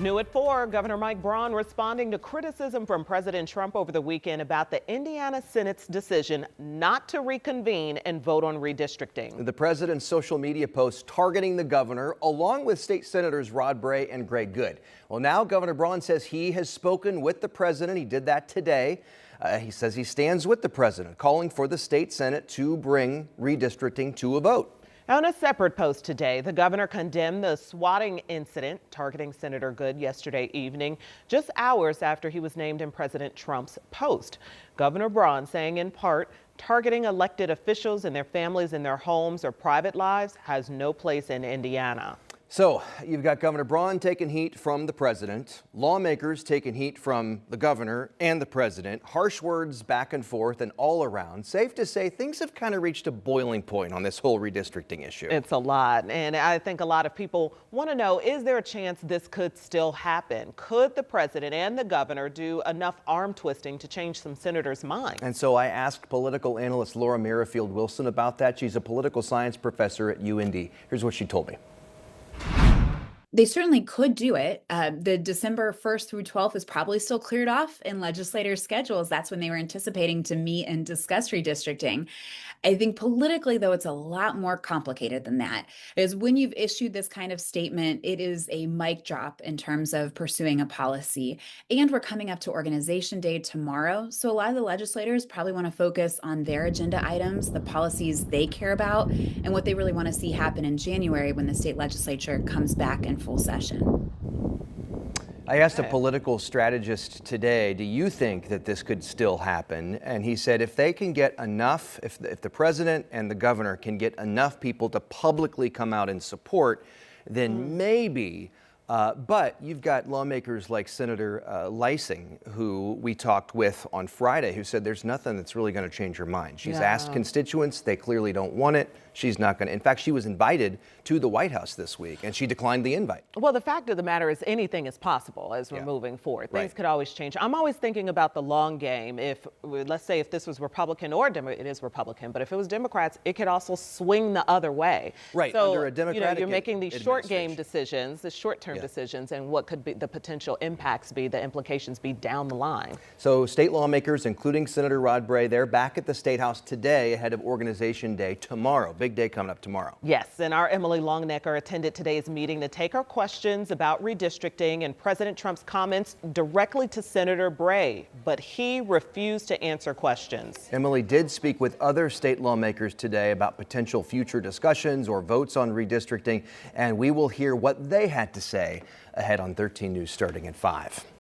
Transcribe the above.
New at 4, Governor Mike Braun responding to criticism from President Trump over the weekend about the Indiana Senate's decision not to reconvene and vote on redistricting. The president's social media post targeting the governor, along with state senators Rod Bray and Greg Good. Well, now Governor Braun says he has spoken with the president. He did that today. He says he stands with the president, calling for the state Senate to bring redistricting to a vote. On a separate post today, the governor condemned the swatting incident targeting Senator Good yesterday evening, just hours after he was named in President Trump's post. Governor Braun saying in part, targeting elected officials and their families in their homes or private lives has no place in Indiana. So you've got Governor Braun taking heat from the president, lawmakers taking heat from the governor and the president, harsh words back and forth and all around. Safe to say things have kind of reached a boiling point on this whole redistricting issue. It's a lot. And I think a lot of people want to know, is there a chance this could still happen? Could the president and the governor do enough arm twisting to change some senators' minds? And so I asked political analyst Laura Merrifield Wilson about that. She's a political science professor at UND. Here's what she told me. They certainly could do it. The December 1st through 12th is probably still cleared off in legislators' schedules. That's when they were anticipating to meet and discuss redistricting. I think politically, though, it's a lot more complicated than that. Because when you've issued this kind of statement, it is a mic drop in terms of pursuing a policy. And we're coming up to Organization Day tomorrow. So a lot of the legislators probably want to focus on their agenda items, the policies they care about, and what they really want to see happen in January when the state legislature comes back in full session. I asked a political strategist today, do you think that this could still happen? And he said if they can get enough, if the president and the governor can get enough people to publicly come out in support, then maybe. But you've got lawmakers like Senator Leising, who we talked with on Friday, who said there's nothing that's really going to change her mind. She's asked constituents. They clearly don't want it. She's not going to. In fact, she was invited to the White House this week, and she declined the invite. Well, the fact of the matter is anything is possible as we're moving forward. Things could always change. I'm always thinking about the long game. If, let's say, if this was Republican or Democrat, it is Republican, but if it was Democrats, it could also swing the other way. Right, so, under a Democratic you're making these short game decisions, the short-term decisions, and what could be the potential impacts be, the implications be down the line. So state lawmakers, including Senator Rod Bray, they're back at the State House today ahead of Organization Day tomorrow. Big day coming up tomorrow. Yes, and our Emily Longnecker attended today's meeting to take our questions about redistricting and President Trump's comments directly to Senator Bray, but he refused to answer questions. Emily did speak with other state lawmakers today about potential future discussions or votes on redistricting, and we will hear what they had to say ahead on 13 News starting at 5.